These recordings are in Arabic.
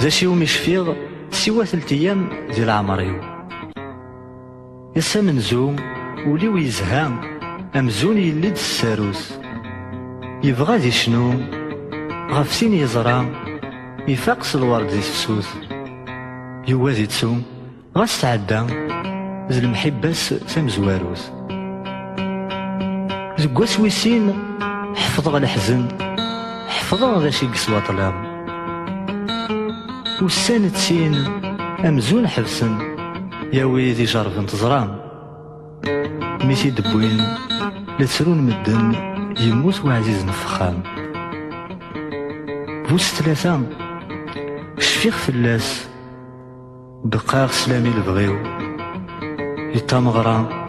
ذا شي يوم يشفيغ سوا 3 أيام ديال عمريو، يسا منزوم وليو يزهام أمزون يلد الساروس، يبغى ذي شنو غف سين يزرام يفاقس الورد ذي فسوس، يوازي تسوم غاس تعدى ذي المحباس سمزواروس، زكواس ويسين حفظ الحزن حفظ ذا شي قسوة طلام، والسنة سين أمزون حفسن يا ويدي جرب انتظرام، ميتي دبوين لتسرون مدن يموت وعزيز نفخام، بوس 3 شفيق فلاس دقاق سلامي لبغيو، يطامغرا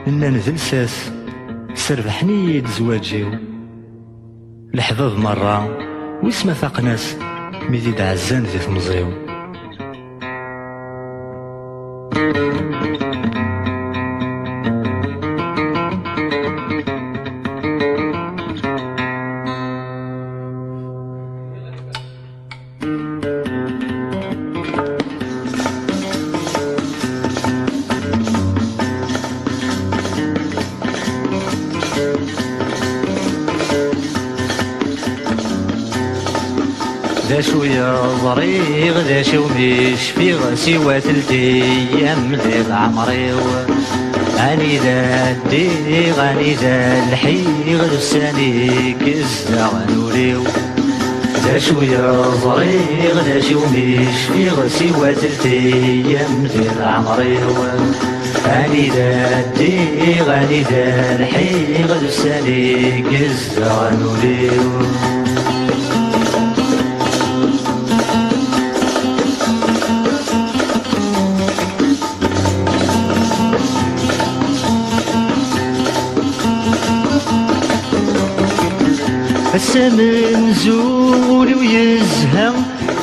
إنا نذل ساس سربحني يد زواجيو، الحباب مرة ويسما فاق ناس ميدي دعزان ذي تمزيو. ذا شوية ظريغ ذا شو مش في سوى 3 أيام ديال عمريو، غاني ذا الدي غاني ذا الحيغ لساني كزا غنوليو، ذا شوية ظريغ ذا شو مش في سوى 3 أيام ديال عمريو، غاني ذا الدي غاني ذا الحيغ لساني كزا غنوليو. السمن زول ويزهم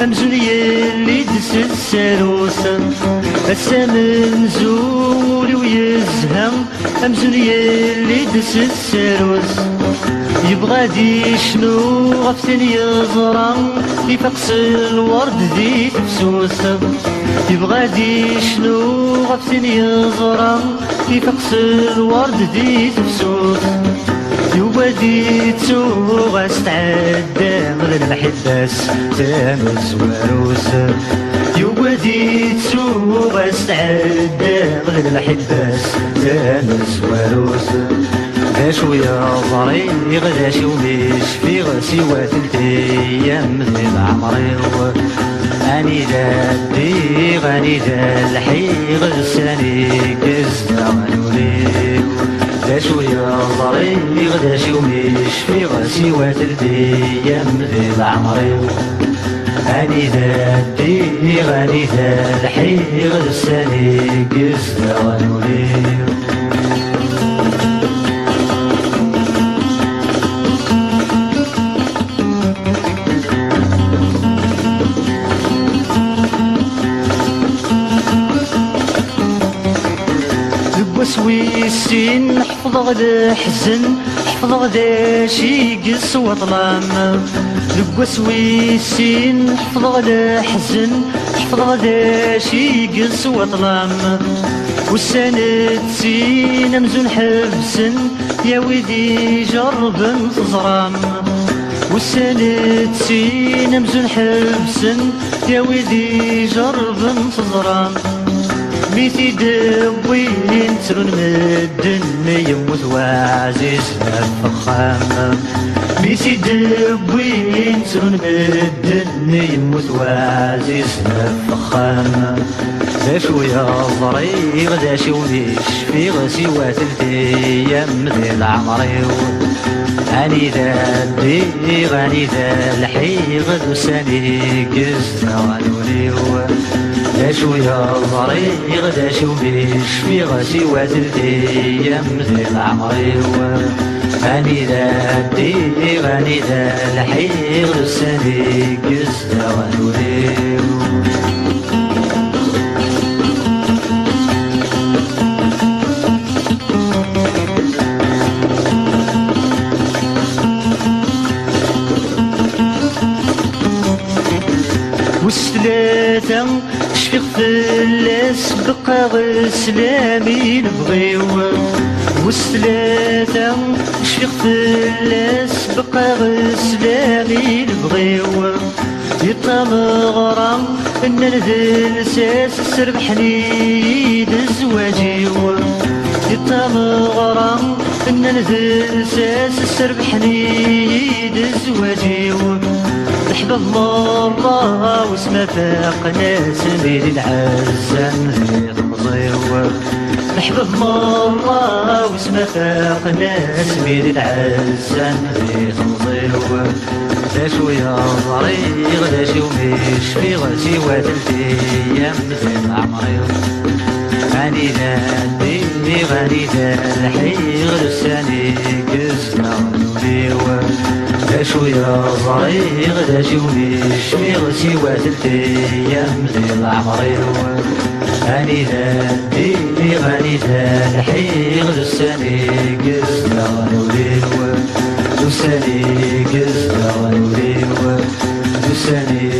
أمزون يلي دس الساروس، السمن زول ويزهم أمزون يلي دس الساروس، يبغى دي شنو غفتن يزرع يفقس الورد ذي تفسوس، يبغى دي شنو غفتن يزرع يفقس الورد ذي تفسوس، يوادي تسوغ تعدى غير المحباس تامز واروس، يوادي تسوغ تعدى غير المحباس تامز واروس، ذا شوية ظريغ ذا شي ومش في سوى 3 أيام ديال عمريو، غاني ذا الدي غاني ذا الحيغ لساني كزا غنوليو، ذا شوية ظريغ ذا شي ومش في سوى 3 أيام ديال عمريو، غاني ذا الدي غاني ذا الحيغ لساني كزا غنوليو. ويسين حفظ الحزن حفظ ذا شي قس وظلام، لقوس ويسين حفظ الحزن حفظ ذا شي قس وظلام، والسنة سين مزون حبسن يا ويدي جرب تزرام، والسنة سين مزون حبسن يا ويدي جرب تزرام، ميتي دبوين ترون مدن يموت وعزيز الفخام، ميتي دبوين ترون مدن يموت وعزيز الفخام، ذا شوية ظريغ ذا شي ومش في سوى 3 أيام ديال عمريو، غاني ذا الدي غاني ذا الحيغ لساني كزا غنوليو، ذا شوية ظريغ ذا شي ومش في سوى 3 أيام ديال عمريو، غاني ذا الدي غاني ذا الحيغ لساني كزا غنوليو. فلاس بقى غير سلامي نبغيو والثلاثة شفيق فلاس بقى غير سلامي نبغيو يطلع مغرم ان نذل ساس سربحني دزواجي يطلع مغرم ان نذل ساس سربحني دزواجي نحبب الله واسمه فاق ناس ميل العزة في خمزيو نحبب الله واسمه فاق ناس ميل العزة في خمزيو لا شوية ضريغ لا شي وميش في غسي وثلثي ايام مثل عمري غني ذا غني ذا الحيغ لساني قزنا ونوليو لا شوية ضريغ لا شي وميش في غسي وثلثي ايام مثل عمري غني ذا الحيغ لساني قزنا ونوليو لساني قزنا ونوليو لساني